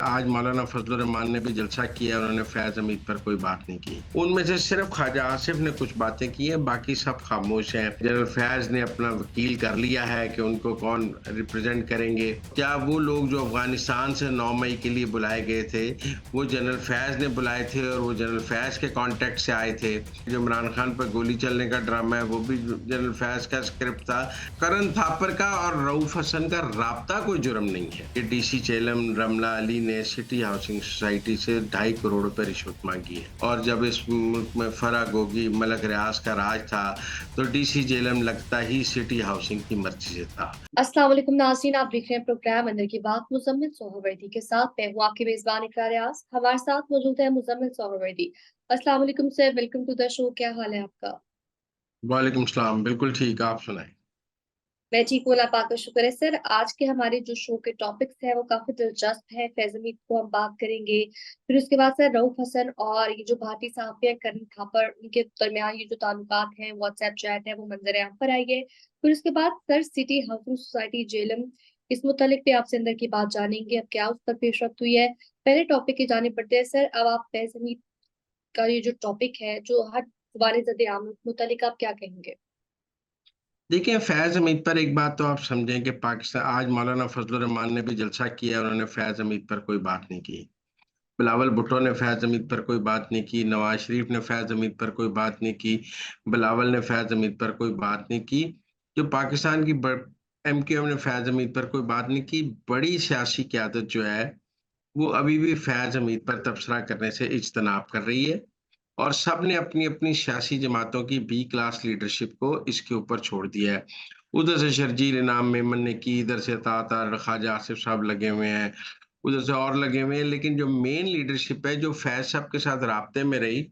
आज मौलाना फजल रहमान ने भी जलसा किया। उन्होंने फैज हमीद पर कोई बात नहीं की। उनमें से सिर्फ ख्वाजा आसिफ ने कुछ बातें की हैं, बाकी सब खामोश हैं। जनरल फैज ने अपना वकील कर लिया है कि उनको कौन रिप्रेजेंट करेंगे। क्या वो लोग जो अफगानिस्तान से 9 मई के लिए बुलाए गए थे, वो जनरल फैज ने बुलाए थे और वो जनरल फैज के कॉन्टेक्ट से आए थे? जो इमरान खान पर गोली चलने का ड्रामा है, वो भी जनरल फैज का स्क्रिप्ट था। करण थापर का और रऊफ हसन का राब्ता कोई जुर्म नहीं है। ये डीसी चेलम रमला अली ने सिटी हाउसिंग सोसाइटी से 2.5 करोड़ रुपए रिश्वत मांगी है। और जब इस मुल्क में फरा गोगी मलक रियाज का राज था, तो डीसी जेलम लगता ही सिटी हाउसिंग की मर्जी से था। अस्सलाम वालेकुम नाज़रीन, आप देख रहे हैं प्रोग्राम अंदर की बात मुज़म्मिल सोहरवर्दी के साथ। मैं हूँ आपकी मेज़बान इकरार रियाज़। हमारे साथ मौजूद है मुज़म्मिल सोहरवर्दी। अस्सलाम वालेकुम sir, welcome to the show. क्या हाल है आपका? वालेकुम सलाम, बिल्कुल ठीक, आप सुनाएं। मैं ठीक हूँ, अल्लाह पाक का शुक्र है। सर, आज के हमारे जो शो के टॉपिक्स हैं वो काफी दिलचस्प है। फैज़ हमीद को हम बात करेंगे, फिर उसके बाद सर रऊफ हसन और ये जो भारतीय सहाफ़ी हैं करण थापर, उनके दरमियान ये जो ताल्लुकात हैं, व्हाट्सएप चैट है, वो मंजर आम पर आई है। फिर उसके बाद sir city housing society Jhelum, इस मुतालिक भी आपसे अंदर की बात जानेंगे, अब क्या उस पर पेशरफ्त हुई है। पहले टॉपिक की जाने पड़ते हैं सर। अब आप फैज़ हमीद का ये जो टॉपिक है, जो हर जुबानी ज़द-ए-आम मुतालिक आप क्या कहेंगे? देखिए, फैज हमीद पर एक बात तो आप समझें कि पाकिस्तान आज मौलाना फजल रहमान ने भी जलसा किया। उन्होंने फैज हमीद पर कोई बात नहीं की। बिलावल भुट्टो ने फैज हमीद पर कोई बात नहीं की। नवाज शरीफ ने फैज हमीद पर कोई बात नहीं की। बिलावल ने फैज हमीद पर कोई बात नहीं की। जो पाकिस्तान की एमक्यूएम ने फैज हमीद पर कोई बात नहीं की। बड़ी सियासी क्यादत जो है, वो अभी भी फैज हमीद पर तबसरा करने से इज्तनाब कर रही है। और सब ने अपनी-अपनी सियासी जमातों की बी क्लास लीडरशिप को इसके ऊपर छोड़ दिया है। उधर से शर्जील इनाम मेमन ने की, इधर से अता ख्वाजा आसिफ साहब लगे हुए हैं, उधर से और लगे हुए हैं। लेकिन जो मेन लीडरशिप है, जो फैज़ साहब के साथ राब्ते में रही,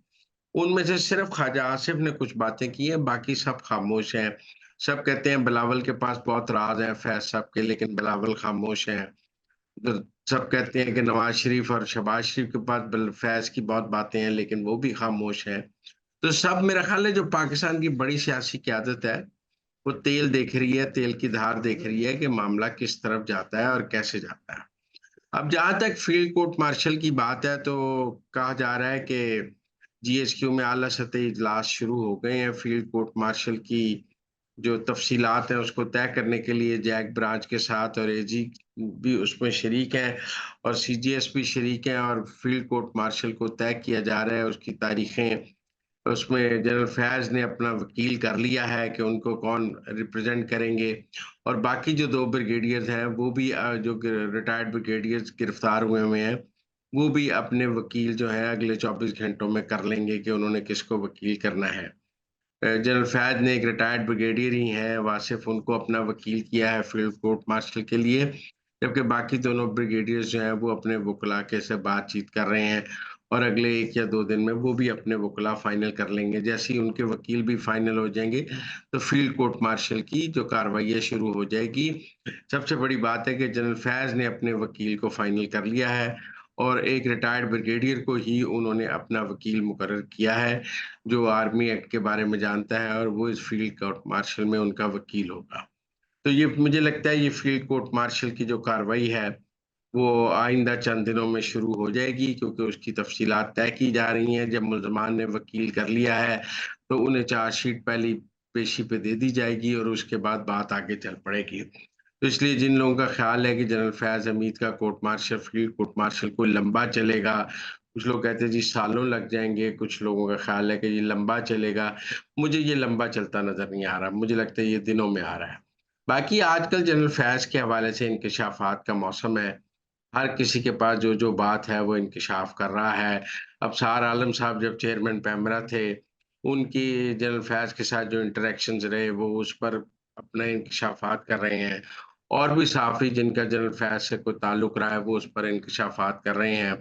उनमें से सिर्फ ख्वाजा आसिफ ने कुछ बातें की हैं, बाकी सब खामोश हैं। सब कहते हैं बिलावल के पास बहुत राज़ हैं फैज़ साहब के, लेकिन बिलावल खामोश हैं। उधर सब कहते हैं कि नवाज शरीफ और शहबाज शरीफ के पास फैज़ की बहुत बातें हैं, लेकिन वो भी खामोश हैं। तो सब मेरा ख़्याल है जो पाकिस्तान की बड़ी सियासी क़यादत है, वो तेल देख रही है, तेल की धार देख रही है कि मामला किस तरफ जाता है और कैसे जाता है। अब जहाँ तक फील्ड कोर्ट मार्शल की बात है, तो कहा जा रहा है कि जीएचक्यू में आला सतही इजलास शुरू हो गए हैं। फील्ड कोर्ट मार्शल की जो तफ़सीलात हैं, उसको तय करने के लिए जैक ब्रांच के साथ और एजी भी उसमें शरीक हैं और सीजीएस भी शरीक हैं और फील्ड कोर्ट मार्शल को तय किया जा रहा है, उसकी तारीखें। उसमें जनरल फैज़ ने अपना वकील कर लिया है कि उनको कौन रिप्रेज़ेंट करेंगे और बाकी जो 2 ब्रिगेडियर्स हैं, वो भी जो रिटायर्ड ब्रिगेडियर्स गिरफ्तार हुए हैं, वो भी अपने वकील जो हैं अगले 24 घंटों में कर लेंगे कि उन्होंने किसको वकील करना है। जनरल फैज़ ने एक रिटायर्ड ब्रिगेडियर ही हैं, वासिफ, उनको अपना वकील किया है फील्ड कोर्ट मार्शल के लिए, जबकि बाकी दोनों ब्रिगेडियर्स जो हैं, वो अपने वुकला के से बातचीत कर रहे हैं और अगले 1 या 2 दिन में वो भी अपने वुकला फाइनल कर लेंगे। जैसे ही उनके वकील भी फाइनल हो जाएँगे, तो फील्ड कोर्ट मार्शल की जो कार्रवाई है शुरू हो जाएगी। सबसे बड़ी बात है कि जनरल फैज़ ने अपने वकील को फाइनल कर लिया है और एक रिटायर्ड ब्रिगेडियर को ही उन्होंने अपना वकील मुकर्रर किया है, जो आर्मी एक्ट के बारे में जानता है और वो इस फील्ड कोर्ट मार्शल में उनका वकील होगा। तो ये मुझे लगता है ये फील्ड कोर्ट मार्शल की जो कार्रवाई है, वो आइंदा चंद दिनों में शुरू हो जाएगी क्योंकि उसकी तफ़सीलात तय की जा रही हैं। जब मुल्ज़मान ने वकील कर लिया है, तो उन्हें चार्जशीट पहली पेशी पे दे दी जाएगी और उसके बाद बात आगे चल पड़ेगी। तो इसलिए जिन लोगों का ख़्याल है कि जनरल फैज़ हमीद का court martial field court martial कोई लंबा चलेगा, कुछ लोग कहते हैं जी सालों लग जाएँगे, कुछ लोगों का ख़्याल है कि ये लंबा चलेगा। मुझे ये लंबा चलता नज़र नहीं आ रहा, मुझे लगता है ये दिनों में आ रहा है। बाकी आजकल जनरल फैज़ के हवाले से इंकशाफ़ात का मौसम है। हर किसी के पास जो-जो बात है वो इंकशाफ़ कर रहा है। अब सार आलम साहब जब चेयरमैन पैमरा थे, उनकी जनरल फैज़ के साथ जो इंटरैक्शंस रहे वो उस पर अपना इंकशाफ़ात कर रहे हैं। और भी सहाफ़ी जिनका जनरल फैज़ से कोई ताल्लुक रहा है वो उस पर इंकशाफ़ात कर रहे हैं।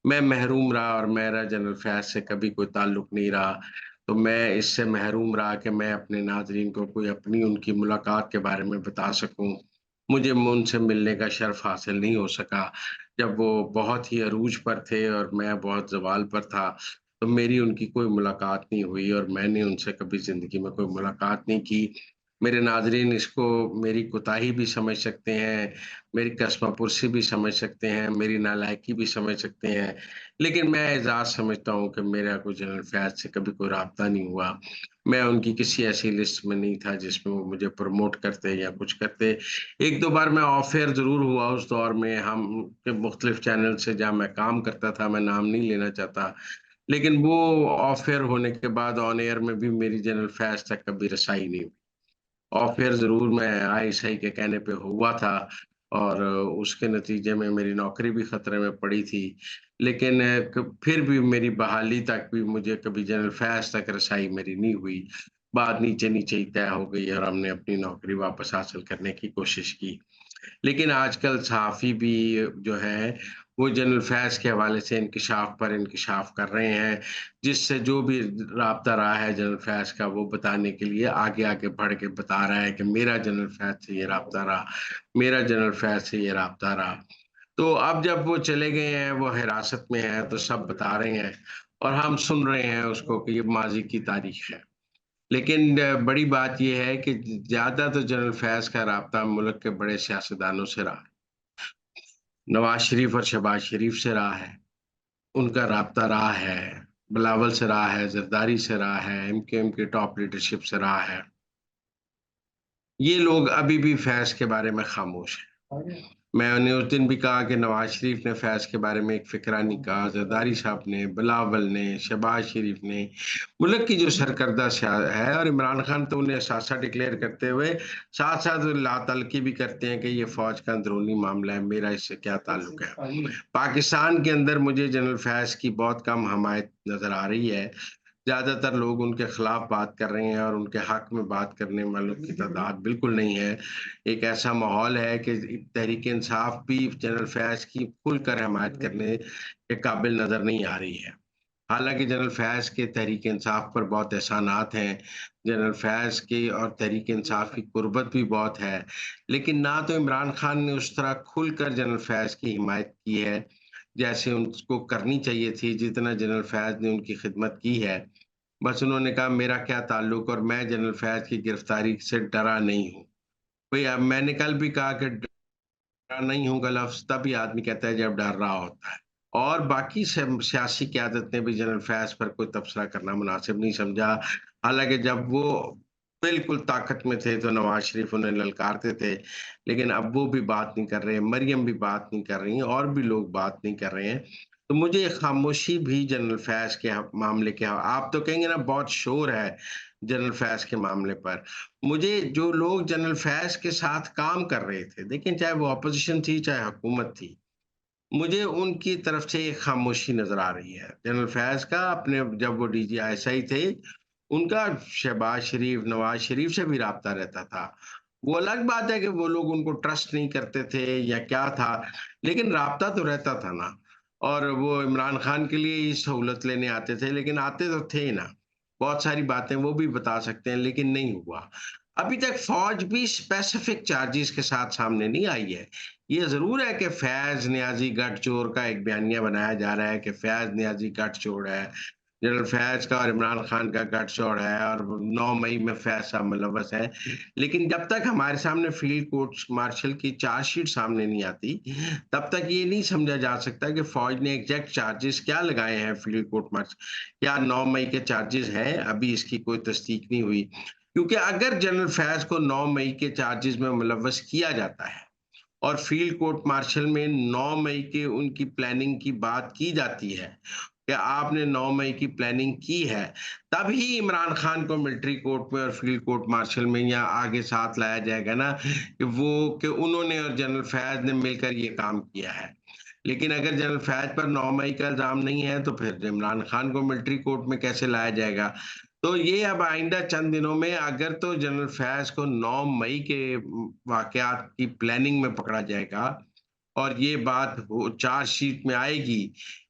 मैं महरूम रहा और मेरा जनरल फैज़ से कभी कोई ताल्लुक नहीं रहा। तो मैं इससे महरूम रहा कि मैं अपने नाज़रीन को कोई अपनी उनकी मुलाकात के बारे में बता सकूँ। मुझे उनसे मिलने का शर्फ़ हासिल नहीं हो सका। जब वो बहुत ही अरूज पर थे और मैं बहुत ज़वाल पर था, तो मेरी उनकी कोई मुलाकात नहीं हुई और मैंने उनसे कभी ज़िंदगी में कोई मुलाकात नहीं की। मेरे नाज़रीन इसको मेरी कोताही भी समझ सकते हैं, मेरी कस्मापुरसी भी समझ सकते हैं, मेरी नालायकी भी समझ सकते हैं। लेकिन मैं एज़ाज़ समझता हूँ कि मेरा कोई जनरल फैज़ से कभी कोई राब्ता नहीं हुआ। मैं उनकी किसी ऐसी लिस्ट में नहीं था जिसमें वो मुझे प्रमोट करते या कुछ करते। 1-2 बार मैं ऑफ एयर ज़रूर हुआ उस दौर में, हम के मुख्तलिफ चैनल से जहाँ मैं काम करता था, मैं नाम नहीं लेना चाहता। लेकिन वो ऑफ एयर होने के बाद ऑन एयर में भी मेरी जनरल फैज़ तक कभी रसाई नहीं हुई। और फिर ज़रूर मैं आईएसआई के कहने पे हुआ था और उसके नतीजे में मेरी नौकरी भी खतरे में पड़ी थी। लेकिन फिर भी मेरी बहाली तक भी मुझे कभी जनरल फैज़ तक रसाई मेरी नहीं हुई। बात नीचे-नीचे ही तय हो गई और हमने अपनी नौकरी वापस हासिल करने की कोशिश की। लेकिन आजकल सहाफ़ी भी जो हैं, वो जनरल फैज़ के हवाले से इंकिशाफ़ पर इंकिशाफ़ कर रहे हैं, जिससे जो भी राब्ता रहा है जनरल फैज़ का, वो बताने के लिए आगे-आगे बढ़ के बता रहा है कि मेरा जनरल फैज़ से ये राब्ता रहा, मेरा जनरल फैज़ से ये राब्ता रहा। तो अब जब वो चले गए हैं, वो हिरासत में हैं, तो सब बता रहे हैं और हम सुन रहे हैं उसको कि ये माज़ी की तारीख़ है। लेकिन बड़ी बात ये है कि ज़्यादा तो जनरल फैज़ का राब्ता मुल्क के बड़े सियासतदानों से रहा। नवाज़ शरीफ और शहबाज़ शरीफ से रहा है, उनका राब्ता रहा है, बिलावल से रहा है, ज़रदारी से रहा है, एमकेएम की टॉप लीडरशिप से रहा है। ये लोग अभी भी फैज़ के बारे में खामोश हैं। मैंने उस दिन भी कहा कि नवाज़ शरीफ ने फैज़ के बारे में एक फ़िक्रा नहीं कहा, ज़रदारी साहब ने, बिलावल ने, शहबाज़ शरीफ ने, मुल्क की जो सरकर्दा है और इमरान खान तो उन्हें सासा डिक्लेयर करते हुए साथ-साथ लातल्की भी करते हैं कि ये फ़ौज का अंदरूनी मामला है, मेरा इससे क्या ताल्लुक है। पाकिस्तान के अंदर मुझे जनरल फैज़ की बहुत कम हमायत नज़र आ रही है। ज़्यादातर लोग उनके खिलाफ बात कर रहे हैं और उनके हक में बात करने वालों की तादाद बिल्कुल नहीं है। एक ऐसा माहौल है कि तहरीक-ए-इंसाफ भी जनरल फैज़ की खुलकर हमायत करने के काबिल नज़र नहीं आ रही है। हालाँकि जनरल फैज़ के तहरीक-ए-इंसाफ पर बहुत एहसानात हैं। जनरल फैज़ की और तहरीक-ए-इंसाफ की कुर्बत भी बहुत है। लेकिन ना तो इमरान खान ने उस तरह खुलकर जनरल फैज़ की हिमायत की है, जैसे उनको करनी चाहिए थी, जितना जनरल फैज़ ने उनकी खिदमत की है। बस उन्होंने कहा मेरा क्या ताल्लुक और मैं जनरल फैज़ की गिरफ्तारी से डरा नहीं हूँ। भई अब मैंने कल भी कहा कि डरा नहीं हूँ का लफ्ज़ तभी आदमी कहता है जब डर रहा होता है। और बाकी सियासी क़यादत ने भी जनरल फैज़ पर कोई तबसरा करना मुनासिब नहीं समझा। हालाँकि जब वो बिल्कुल ताकत में थे तो नवाज़ शरीफ उन्हें ललकारते थे, लेकिन अब वो भी बात नहीं कर रहे हैं, मरियम भी बात नहीं कर रही हैं और भी लोग बात नहीं कर रहे हैं। तो मुझे ये खामोशी भी जनरल फैज़ के मामले के आप तो कहेंगे ना बहुत शोर है जनरल फैज़ के मामले पर। मुझे जो लोग जनरल फैज़ के साथ काम कर रहे थे, देखिए चाहे वो अपोज़िशन थी, चाहे हुकूमत थी, मुझे उनकी तरफ से एक खामोशी नज़र आ रही है। जनरल फैज़ का अपने जब वो डीजी आईएसआई थे, उनका शहबाज़ शरीफ, नवाज़ शरीफ से भी राब्ता रहता था। वो अलग बात है कि वो लोग उनको ट्रस्ट नहीं करते थे या क्या था, लेकिन राब्ता तो रहता था ना। और वो इमरान खान के लिए ही सहूलत लेने आते थे, लेकिन आते तो थे ही ना। बहुत सारी बातें वो भी बता सकते हैं, लेकिन नहीं हुआ। अभी तक फ़ौज भी स्पेसिफिक चार्जेज़ के साथ सामने नहीं आई है। ये ज़रूर है कि फैज़ नियाज़ी गठजोड़ का एक बयानिया बनाया जा रहा है कि फैज़ नियाज़ी गठजोड़ है। जनरल फैज़ का और इमरान खान का गठजोड़ है और 9 मई में फैज़ साहब मुलव्वस हैं। लेकिन जब तक हमारे सामने फील्ड कोर्ट मार्शल की चार्जशीट सामने नहीं आती, तब तक ये नहीं समझा जा सकता कि फ़ौज ने एग्ज़ैक्ट चार्जेज़ क्या लगाए हैं फील्ड कोर्ट मार्शल क्या 9 मई के चार्जेज़ हैं? अभी इसकी कोई तस्दीक नहीं हुई। क्योंकि अगर जनरल फैज़ को 9 मई के चार्जेज़ में मुलव्वस किया जाता है और फील्ड कोर्ट मार्शल में 9 मई के उनकी प्लानिंग की बात की जाती है, कि आपने 9 मई की प्लानिंग की है, तभी इमरान खान को मिलिट्री कोर्ट में और फील्ड कोर्ट मार्शल में या आगे साथ लाया जाएगा ना कि उन्होंने और जनरल फैज़ ने मिलकर ये काम किया है। लेकिन अगर जनरल फैज़ पर 9 मई का इल्ज़ाम नहीं है, तो फिर इमरान खान को मिलिट्री कोर्ट में कैसे लाया जाएगा? तो ये अब आइंदा चंद दिनों में अगर तो जनरल फैज़ को 9 मई के वाक़यात की प्लानिंग में पकड़ा जाएगा और ये बात हो चार्जशीट में आएगी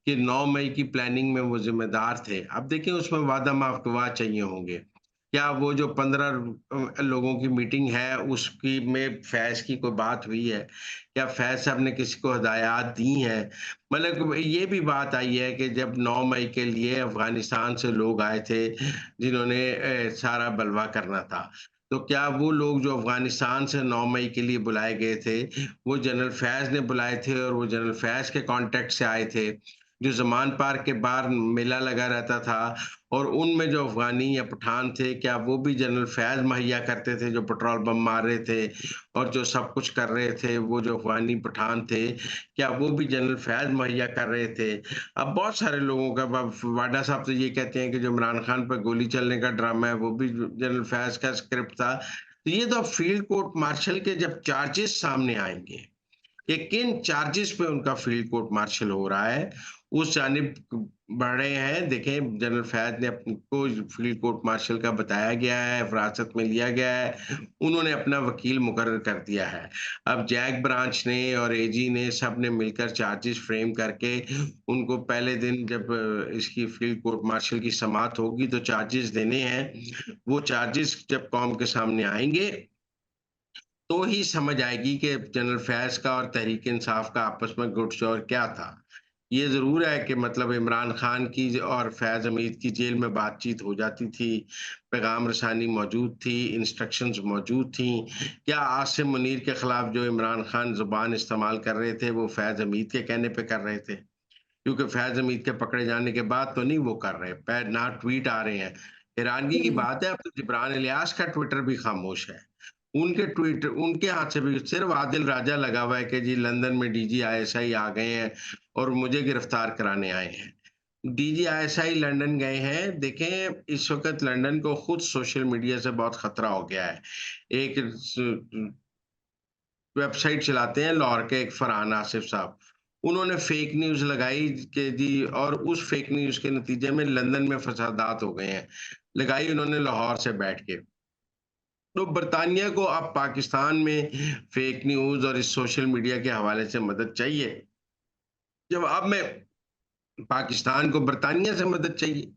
कि 9 मई की प्लानिंग में वो ज़िम्मेदार थे। अब देखिए उसमें वादा-माफ़ गवाह चाहिए होंगे। क्या वो जो 15 लोगों की मीटिंग है उसकी में फैज़ की कोई बात हुई है? क्या फैज़ साहब ने किसी को हिदायत दी हैं? मतलब ये भी बात आई है कि जब 9 मई के लिए अफ़गानिस्तान से लोग आए थे जिन्होंने सारा बलवा करना था। तो क्या वो लोग जो अफ़गानिस्तान से 9 मई के लिए बुलाए गए थे, वो जनरल फैज़ ने बुलाए थे और वो जनरल फैज़ के कॉन्टैक्ट से आए थे? जो ज़मान पार्क के बाहर मेला लगा रहता था और उनमें जो अफ़गानी या पठान थे, क्या वो भी जनरल फैज़ मुहैया करते थे, जो पेट्रोल बम मार रहे थे और जो सब कुछ कर रहे थे, वो जो अफ़गानी पठान थे, क्या वो भी जनरल फैज़ मुहैया कर रहे थे? अब बहुत सारे लोगों का वाडा साहब तो ये कहते हैं कि जो इमरान खान पर गोली चलने का ड्रामा है, वो भी जनरल फैज़ का स्क्रिप्ट था। तो ये तो अब फील्ड कोर्ट मार्शल के जब चार्जेस सामने आएँगे कि किन चार्जेस पे उनका फील्ड कोर्ट मार्शल हो रहा है, उस जानिब बढ़ रहे हैं। देखें, जनरल फैज़ ने अपने को फील्ड कोर्ट मार्शल का बताया गया है, हिरासत में लिया गया है, उन्होंने अपना वकील मुकर्रर कर दिया है। अब जैक ब्रांच ने और एजी ने सब ने मिलकर चार्जेस फ्रेम करके उनको पहले दिन जब इसकी फील्ड कोर्ट मार्शल की समाअत होगी तो चार्जेस देने हैं। वो चार्जेस जब कौम के सामने आएँगे तो ही समझ आएगी कि जनरल फैज़ का और तहरीक इंसाफ का आपस में गुटशौर क्या था। ये ज़रूर है कि मतलब इमरान खान की और फैज़ हमीद की जेल में बातचीत हो जाती थी, पैगाम रसानी मौजूद थी, इंस्ट्रक्शंस मौजूद थीं। क्या आसिम मुनीर के खिलाफ जो इमरान खान ज़ुबान इस्तेमाल कर रहे थे, वो फैज़ हमीद के कहने पे कर रहे थे? क्योंकि फैज़ हमीद के पकड़े जाने के बाद तो नहीं वो कर रहे, ना ट्वीट आ रहे हैं। हैरानगी की हम्म। बात है, अब तो जिब्रान इलियास का ट्विटर भी खामोश है। उनके ट्वीट उनके हाथ से भी सिर्फ आदिल राजा लगा हुआ है कि जी लंदन में डीजी आईएसआई आ गए हैं और मुझे गिरफ्तार कराने आए हैं। डीजी आईएसआई लंदन गए हैं। देखें, इस वक़्त लंदन को खुद सोशल मीडिया से बहुत खतरा हो गया है। एक वेबसाइट चलाते हैं लाहौर के एक फरहान आसिफ साहब। उन्होंने फेक न्यूज़ लगाई कि जी और उस फेक न्यूज़ के नतीजे में लंदन में फसादात हो गए हैं। लगाई उन्होंने लाहौर से बैठ के। तो बरतानिया को अब पाकिस्तान में फेक न्यूज़ और इस सोशल मीडिया के हवाले से मदद चाहिए। जवाब में पाकिस्तान को बरतानिया से मदद चाहिए।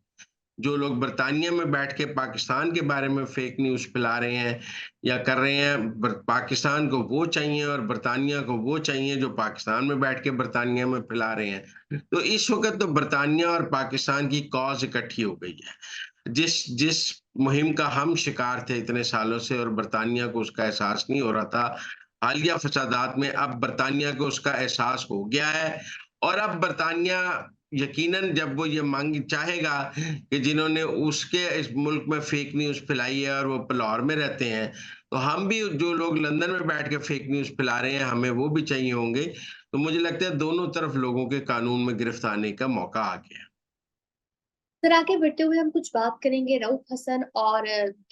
जो लोग बरतानिया में बैठ के पाकिस्तान के बारे में फेक न्यूज़ फैला रहे हैं या कर रहे हैं, पाकिस्तान को वो चाहिए और बरतानिया को वो चाहिए जो पाकिस्तान में बैठ के बरतानिया में फैला रहे हैं। तो इस वक़्त तो बरतानिया और पाकिस्तान की कॉज़ इकट्ठी हो गई है। जिस जिस मुहिम का हम शिकार थे इतने सालों से और बरतानिया को उसका एहसास नहीं हो रहा था, हालिया फसादात में अब बरतानिया को उसका एहसास हो गया है और अब बरतानिया यकीनन जब वो ये मांग चाहेगा कि जिन्होंने उसके इस मुल्क में फेक न्यूज़ फैलाई है और वो लाहौर में रहते हैं, तो हम भी जो लोग लंदन में बैठ के फेक न्यूज़ फैला रहे हैं, हमें वो भी चाहिए होंगे। तो मुझे लगता है दोनों तरफ लोगों के कानून में गिरफ्त आने का मौका आ गया। सर आगे बढ़ते हुए हम कुछ बात करेंगे रऊफ हसन और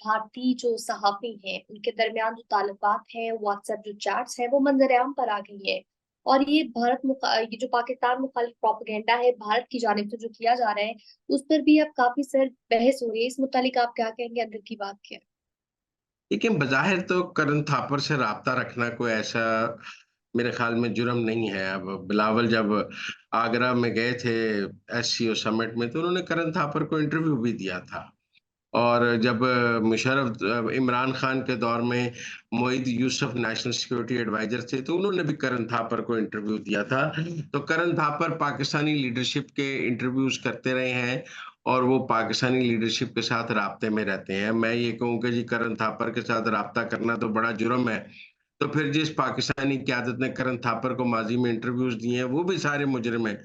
भारतीय जो सहाफी हैं उनके दरमियान जो ताल्लुकात हैं, व्हाट्सएप जो चैट्स हैं वो मंजरेआम पर आ गई है। और ये जो पाकिस्तान मुखालिफ प्रोपेगेंडा है भारत की जानिब से जो किया जा रहा है उस पर भी अब काफी सर बहस हो रही है। इस मुतालिक आप क्या कहेंगे, अंदर की बात क्या है? लेकिन बज़ाहिर तो करण थापर से राब्ता रखना कोई ऐसा मेरे ख़्याल में जुर्म नहीं है। अब बिलावल जब आगरा में गए थे एससीओ समिट में, तो उन्होंने करण थापर को इंटरव्यू भी दिया था। और जब इमरान खान के दौर में Moeed Yusuf national security adviser थे, तो उन्होंने भी करण थापर को इंटरव्यू दिया था। तो करण थापर पाकिस्तानी लीडरशिप के इंटरव्यूज़ करते रहे हैं और वो पाकिस्तानी लीडरशिप के साथ राब्ते में रहते हैं। मैं ये कहूँ कि जी करण थापर के साथ राब्ता करना तो बड़ा जुर्म है। तो फिर जिस पाकिस्तानी क़यादत ने करण थापर को माज़ी में इंटरव्यूज़ दिए हैं, वो भी सारे मुजरिम हैं।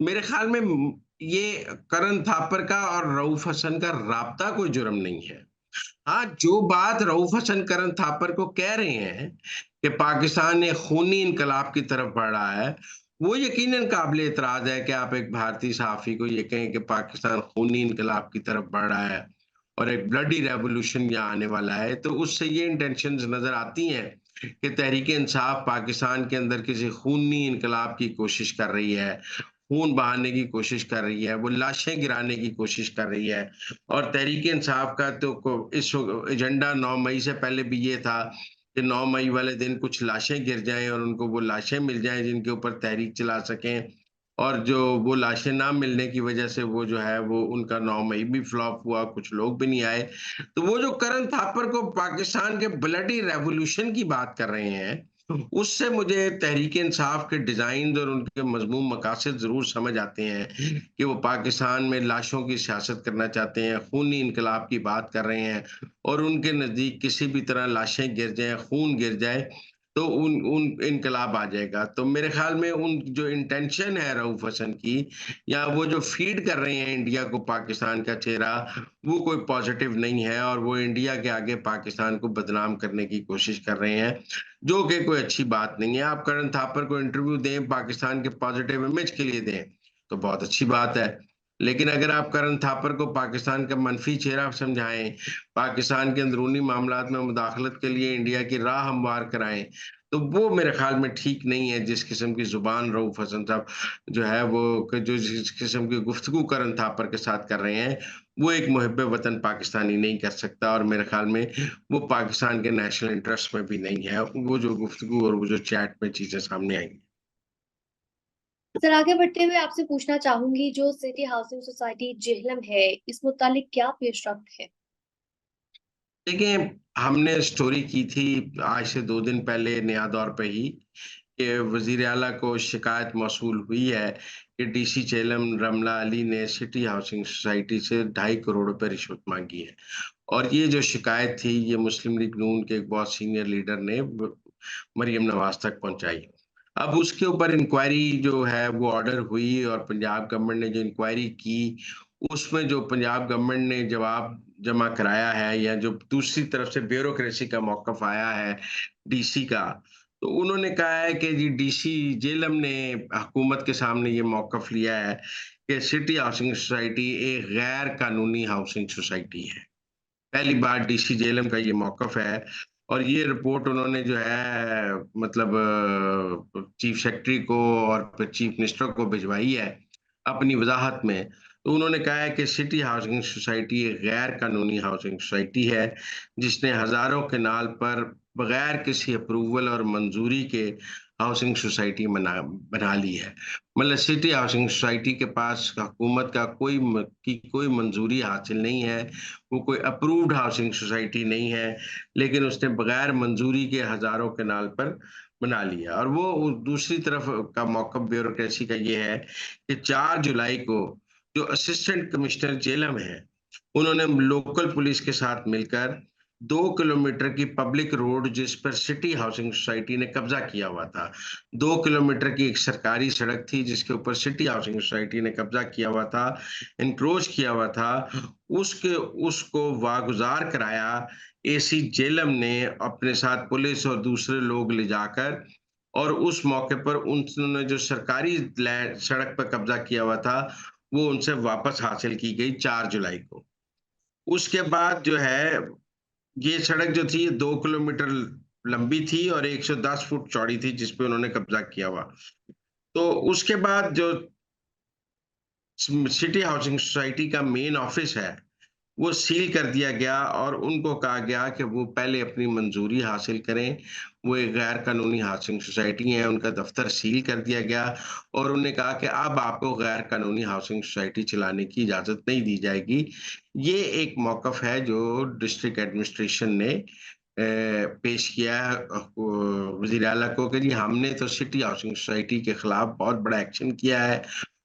मेरे ख़्याल में ये करण थापर का और रऊफ़ हसन का राब्ता कोई जुर्म नहीं है। हाँ, जो बात रऊफ़ हसन करण थापर को कह रहे हैं कि पाकिस्तान एक खूनी इनकलाब की तरफ बढ़ रहा है, वो यकीनन काबिल एतराज़ है कि आप एक भारतीय सहाफ़ी को ये कहें कि पाकिस्तान खूनी इनकलाब की तरफ बढ़ रहा है और एक ब्लडी रेवोल्यूशन यहाँ आने वाला है। तो उससे ये इंटेंशंस नज़र आती हैं कि तहरीक-ए-इंसाफ पाकिस्तान के अंदर किसी खूनी इनकलाब की कोशिश कर रही है, खून बहाने की कोशिश कर रही है, वो लाशें गिराने की कोशिश कर रही है। और तहरीक-ए-इंसाफ का तो इस एजेंडा 9 मई से पहले भी ये था कि 9 मई वाले दिन कुछ लाशें गिर जाएँ और उनको वो लाशें मिल जाएँ जिनके ऊपर तहरीक चला सकें और जो वो लाशें ना मिलने की वजह से वो जो है वो उनका 9 मई भी फ्लॉप हुआ, कुछ लोग भी नहीं आए। तो वो जो करण थापर को पाकिस्तान के ब्लडी रेवोल्यूशन की बात कर रहे हैं, उससे मुझे तहरीक इंसाफ के डिजाइन और उनके मजमूम मकासद जरूर समझ आते हैं कि वो पाकिस्तान में लाशों की सियासत करना चाहते हैं, खूनी इनकलाब की बात कर रहे हैं, और उनके नजदीक किसी भी तरह लाशें गिर जाए, खून गिर जाए, तो उन उन इनकलाब आ जाएगा। तो मेरे ख्याल में उन जो इंटेंशन है रऊफ हसन की, या वो जो फीड कर रहे हैं इंडिया को पाकिस्तान का चेहरा, वो कोई पॉजिटिव नहीं है, और वो इंडिया के आगे पाकिस्तान को बदनाम करने की कोशिश कर रहे हैं, जो कि कोई अच्छी बात नहीं है। आप करण थापर को इंटरव्यू दें, पाकिस्तान के पॉजिटिव इमेज के लिए दें, तो बहुत अच्छी बात है। लेकिन अगर आप करण थापर को पाकिस्तान का मनफी चेहरा समझाएं, पाकिस्तान के अंदरूनी मामलात में मुदाखलत के लिए इंडिया की राह हमवार कराएं, तो वो मेरे ख्याल में ठीक नहीं है। जिस किस्म की जुबान रऊफ हसन साहब जो है वो जो जिस किस्म की गुफ्तगू करण थापर के साथ कर रहे हैं, वो एक मुहिब्बे वतन पाकिस्तानी नहीं कर सकता, और मेरे ख्याल में वो पाकिस्तान के नेशनल इंटरेस्ट में भी नहीं है, वो जो गुफ्तगू और वो जो चैट में चीजें सामने आई। सर आगे बढ़ते हुए आपसे पूछना चाहूंगी, जो सिटी हाउसिंग सोसाइटी जेहलम है, इस मुतालिक क्या पेशरफ्त है? देखिए, हमने स्टोरी की थी आज से 2 दिन पहले नया दौर पे ही, कि वजीर आला को शिकायत मौसूल हुई है कि डीसी जेहलम रमला अली ने सिटी हाउसिंग सोसाइटी से 2.5 करोड़ रुपए रिश्वत मांगी है। और ये जो शिकायत थी, ये मुस्लिम लीग नून के एक बहुत सीनियर लीडर ने मरियम नवाज तक पहुंचाई। अब उसके ऊपर इंक्वायरी जो है वो ऑर्डर हुई, और पंजाब गवर्नमेंट ने जो इंक्वायरी की, उसमें जो पंजाब गवर्नमेंट ने जवाब जमा कराया है, या जो दूसरी तरफ से ब्यूरोक्रेसी का मौकफ आया है डीसी का, तो उन्होंने कहा है कि जी डीसी जेलम ने हुकूमत के सामने ये मौकफ लिया है कि सिटी हाउसिंग सोसाइटी एक गैर कानूनी हाउसिंग सोसाइटी है। पहली बार डीसी जेलम का ये मौकफ है, और ये रिपोर्ट उन्होंने जो है मतलब चीफ सेक्रेटरी को और फिर चीफ मिनिस्टर को भिजवाई है अपनी वजाहत में। तो उन्होंने कहा है कि सिटी हाउसिंग सोसाइटी एक गैर कानूनी हाउसिंग सोसाइटी है, जिसने हजारों केनाल पर बगैर किसी अप्रूवल और मंजूरी के हाउसिंग सोसाइटी बना ली है। मतलब सिटी हाउसिंग सोसाइटी के पास हुकूमत का कोई मंजूरी हासिल नहीं है, वो कोई अप्रूव्ड हाउसिंग सोसाइटी नहीं है, लेकिन उसने बगैर मंजूरी के हजारों केनाल पर बना लिया। और वो दूसरी तरफ का मौकफ ब्यूरोक्रेसी का ये है कि 4 जुलाई को जो असिस्टेंट कमिश्नर जेलम है, उन्होंने लोकल पुलिस के साथ मिलकर 2 किलोमीटर की पब्लिक रोड, जिस पर सिटी हाउसिंग सोसाइटी ने कब्जा किया हुआ था, 2 किलोमीटर की एक सरकारी सड़क थी जिसके ऊपर सिटी हाउसिंग सोसाइटी ने कब्जा किया हुआ था, इंक्रोच किया हुआ था, उसके उसको वागुजार कराया। एसी जेलम ने अपने साथ पुलिस और दूसरे लोग ले जाकर, और उस मौके पर उन्होंने जो सरकारी सड़क पर कब्जा किया हुआ था, वो उनसे वापस हासिल की गई 4 जुलाई को। उसके बाद जो है, ये सड़क जो थी 2 किलोमीटर लंबी थी और 110 फुट चौड़ी थी, जिस पे उन्होंने कब्जा किया हुआ। तो उसके बाद जो सिटी हाउसिंग सोसाइटी का मेन ऑफिस है, वो सील कर दिया गया, और उनको कहा गया कि वो पहले अपनी मंजूरी हासिल करें। वो एक गैर कानूनी हाउसिंग सोसाइटी है, उनका दफ्तर सील कर दिया गया, और उन्हें कहा कि अब आपको गैर कानूनी हाउसिंग सोसाइटी चलाने की इजाजत नहीं दी जाएगी। ये एक मौकफ है जो डिस्ट्रिक्ट एडमिनिस्ट्रेशन ने पेश किया है वजीर आला को, कि जी हमने तो सिटी हाउसिंग सोसाइटी के खिलाफ बहुत बड़ा एक्शन किया है,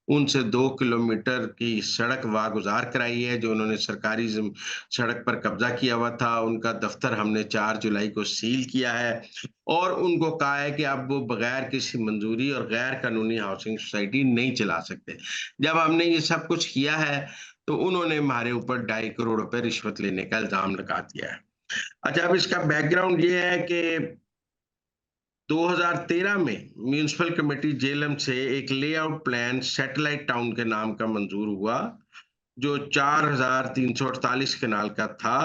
उनसे 2 किलोमीटर की सड़क वागुजार कराई है, जो उन्होंने सरकारी सड़क पर कब्जा किया हुआ था, उनका दफ्तर हमने 4 जुलाई को सील किया है, और उनको कहा है कि अब वो बगैर किसी मंजूरी और गैर कानूनी हाउसिंग सोसाइटी नहीं चला सकते। जब हमने ये सब कुछ किया है, तो उन्होंने हमारे ऊपर 2.5 करोड़ रुपए रिश्वत लेने का इल्जाम लगा दिया है। अच्छा, अब इसका बैकग्राउंड ये है कि 2013 में म्यूनिसिपल कमेटी जेलम से एक लेआउट प्लान सैटेलाइट टाउन के नाम का मंजूर हुआ, जो 4,348 कनाल का था,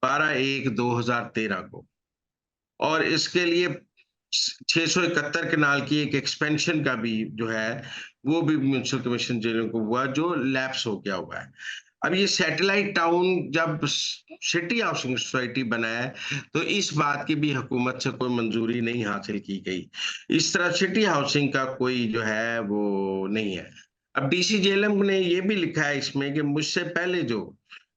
12/1/2013 को। और इसके लिए 671 कनाल की एक एक्सपेंशन का भी जो है, वो भी म्यूनिसिपल कमीशन जेलों को हुआ, जो लैप्स हो गया हुआ है। अब ये सैटेलाइट टाउन जब सिटी हाउसिंग सोसाइटी बना है, तो इस बात की भी हुकूमत से कोई मंजूरी नहीं हासिल की गई। इस तरह सिटी हाउसिंग का कोई जो है वो नहीं है। अब डीसी जेलम ने ये भी लिखा है इसमें कि मुझसे पहले जो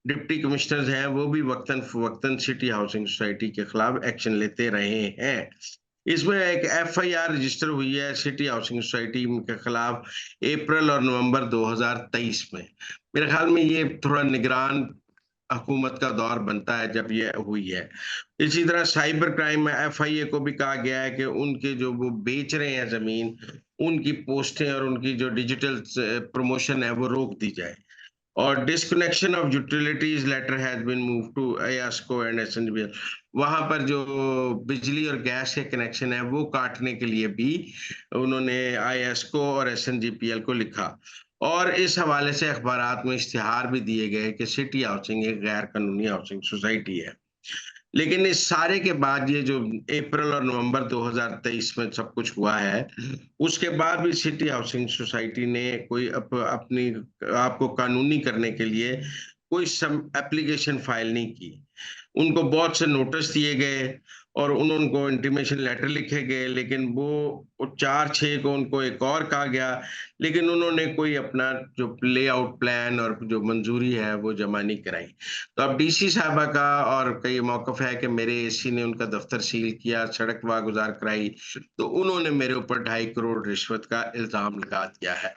डिप्टी कमिश्नर्स हैं, वो भी वक्तन फवक्तन सिटी हाउसिंग सोसाइटी के खिलाफ एक्शन लेते रहे हैं। इसमें एक एफआईआर रजिस्टर हुई है सिटी हाउसिंग सोसाइटी के खिलाफ अप्रैल और नवंबर 2023 में। मेरे ख्याल में ये थोड़ा निगरान हुकूमत का दौर बनता है जब ये हुई है। इसी तरह साइबर क्राइम में एफआईए को भी कहा गया है कि उनके जो वो बेच रहे हैं जमीन, उनकी पोस्टें और उनकी जो डिजिटल प्रमोशन है वो रोक दी जाए। और disconnection of utilities letter has been move to IESCO and SNGPL. वहां पर जो बिजली और गैस के कनेक्शन है वो काटने के लिए भी उन्होंने आईएसको और एसएनजीपीएल को लिखा। और इस हवाले से अखबारात में इश्तिहार भी दिए गए कि सिटी हाउसिंग एक गैर कानूनी हाउसिंग सोसाइटी है। लेकिन इस सारे के बाद ये जो अप्रैल और नवंबर 2023 में सब कुछ हुआ है, उसके बाद भी सिटी हाउसिंग सोसाइटी ने कोई अपनी आपको कानूनी करने के लिए कोई एप्लीकेशन फाइल नहीं की। उनको बहुत से नोटिस दिए गए और उनको इंटीमेशन लेटर लिखे गए, लेकिन वो 4/6 को उनको एक और कहा गया, लेकिन उन्होंने कोई अपना जो लेआउट प्लान और जो मंजूरी है वो जमा नहीं कराई। तो अब डीसी साहबा का और कई मौकफ है कि मेरे एसी ने उनका दफ्तर सील किया, सड़क वागुजार कराई, तो उन्होंने मेरे ऊपर 2.5 करोड़ रिश्वत का इल्जाम लगा दिया है।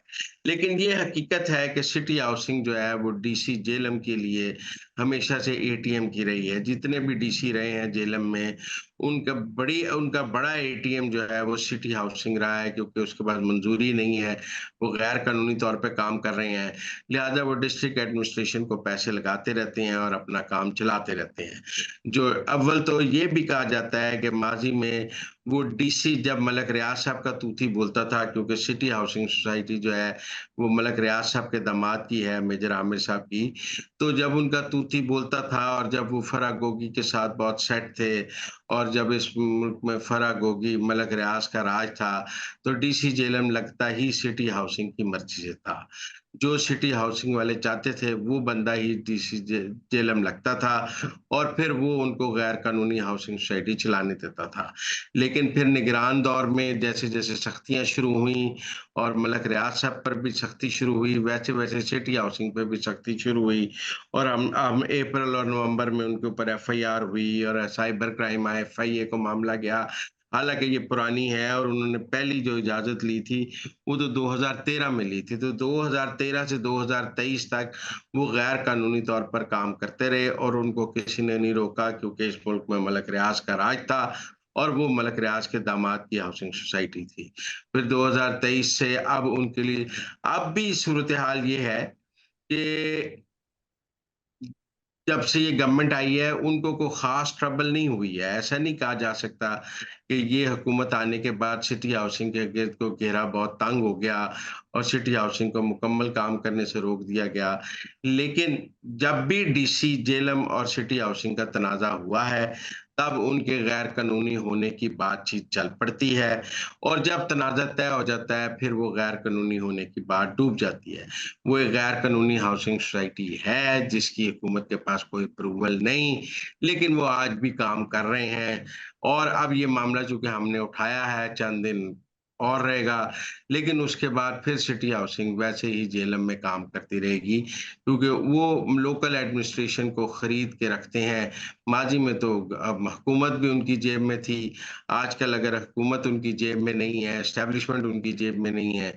लेकिन ये हकीकत है कि सिटी हाउसिंग जो है वो डीसी जेलम के लिए हमेशा से एटीएम की रही है। जितने भी डीसी रहे हैं जेलम में, उनका बड़ा एटीएम जो है वो सिटी हाउसिंग रहा है, क्योंकि उसके पास मंजूरी नहीं है, वो गैर कानूनी तौर पे काम कर रहे हैं। लिहाजा वो डिस्ट्रिक्ट एडमिनिस्ट्रेशन को पैसे लगाते रहते हैं और अपना काम चलाते रहते हैं। जो अव्वल तो ये भी कहा जाता है कि माजी में वो डीसी जब मलक रियाज साहब का तूती बोलता था, क्योंकि सिटी हाउसिंग सोसाइटी जो है वो मलक रियाज साहब के दामाद की है, मेजर आमिर साहब की। तो जब उनका तूती बोलता था और जब वो फराह गोगी के साथ बहुत सेट थे और जब इस मुल्क में फराह गोगी मलक रियाज का राज था, तो डीसी जेलम लगता ही सिटी हाउसिंग की मर्जी से था। जो सिटी हाउसिंग वाले चाहते थे वो बंदा ही डीसी जेलम लगता था और फिर वो उनको गैर कानूनी हाउसिंग सोसाइटी चलाने देता था। लेकिन फिर निगरान दौर में जैसे जैसे सख्तियां शुरू हुई और मलक रियाज साहब पर भी सख्ती शुरू हुई, वैसे वैसे सिटी हाउसिंग पे भी सख्ती शुरू हुई और हम अप्रैल और नवंबर में उनके ऊपर एफआईआर हुई और साइबर क्राइम एफआईए को मामला गया। हालांकि ये पुरानी है और उन्होंने पहली जो इजाजत ली थी वो तो 2013 में ली थी। तो 2013 से 2023 तक वो गैर कानूनी तौर पर काम करते रहे और उनको किसी ने नहीं रोका, क्योंकि इस मुल्क में मलक रियाज का राज था और वो मलक रियाज के दामाद की हाउसिंग सोसाइटी थी। फिर 2023 से अब उनके लिए अब भी सूरत हाल ये है कि जब से ये गवर्नमेंट आई है उनको कोई खास ट्रबल नहीं हुई है। ऐसा नहीं कहा जा सकता कि ये हुकूमत आने के बाद सिटी हाउसिंग के गिर्द को घेरा बहुत तंग हो गया और सिटी हाउसिंग को मुकम्मल काम करने से रोक दिया गया। लेकिन जब भी डीसी जेलम और सिटी हाउसिंग का तनाज़ा हुआ है, तब उनके गैर कानूनी होने की बातचीत चल पड़ती है और जब तनाज़ा तय हो जाता है, फिर वो गैर कानूनी होने की बात डूब जाती है। वो एक गैर कानूनी हाउसिंग सोसाइटी है जिसकी हुकूमत के पास कोई अप्रूवल नहीं, लेकिन वो आज भी काम कर रहे हैं। और अब ये मामला चूंकि हमने उठाया है, चंद दिन और रहेगा, लेकिन उसके बाद फिर सिटी हाउसिंग वैसे ही जेलम में काम करती रहेगी, क्योंकि वो लोकल एडमिनिस्ट्रेशन को खरीद के रखते हैं। माजी में तो अब हुकूमत भी उनकी जेब में थी, आजकल अगर हुकूमत उनकी जेब में नहीं है, एस्टेब्लिशमेंट उनकी जेब में नहीं है,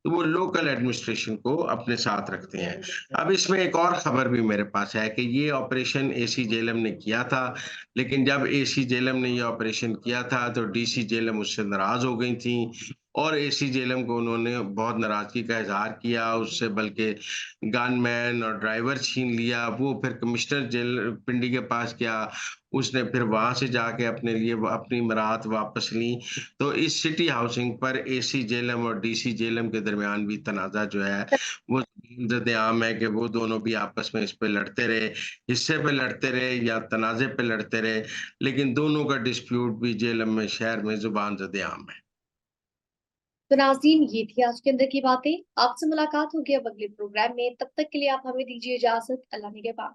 तो वो लोकल एडमिनिस्ट्रेशन को अपने साथ रखते हैं। अब इसमें एक और खबर भी मेरे पास है कि ये ऑपरेशन एसी जेलम ने किया था, लेकिन जब एसी जेलम ने ये ऑपरेशन किया था तो डीसी जेलम उससे नाराज हो गई थी और एसी जेलम को उन्होंने बहुत नाराजगी का इजहार किया, उससे बल्कि गनमैन और ड्राइवर छीन लिया। वो फिर कमिश्नर जेल पिंडी के पास गया, उसने फिर वहां से जाके अपने लिए अपनी मराहत वापस ली। तो इस सिटी हाउसिंग पर एसी जेलम और डीसी जेलम के दरमियान भी तनाज़ा जो है वो आम है कि वो दोनों भी आपस में इस पे लड़ते रहे, हिस्से पे लड़ते रहे या तनाज़े पे लड़ते रहे, लेकिन दोनों का डिस्प्यूट भी जेलम में शहर में जुबान आम है। तो नाज़रीन, ये थी आज के अंदर की बातें। आपसे मुलाकात होगी अब अगले प्रोग्राम में। तब तक के लिए आप हमें दीजिए इजाजत। अल्लाह निगहबान।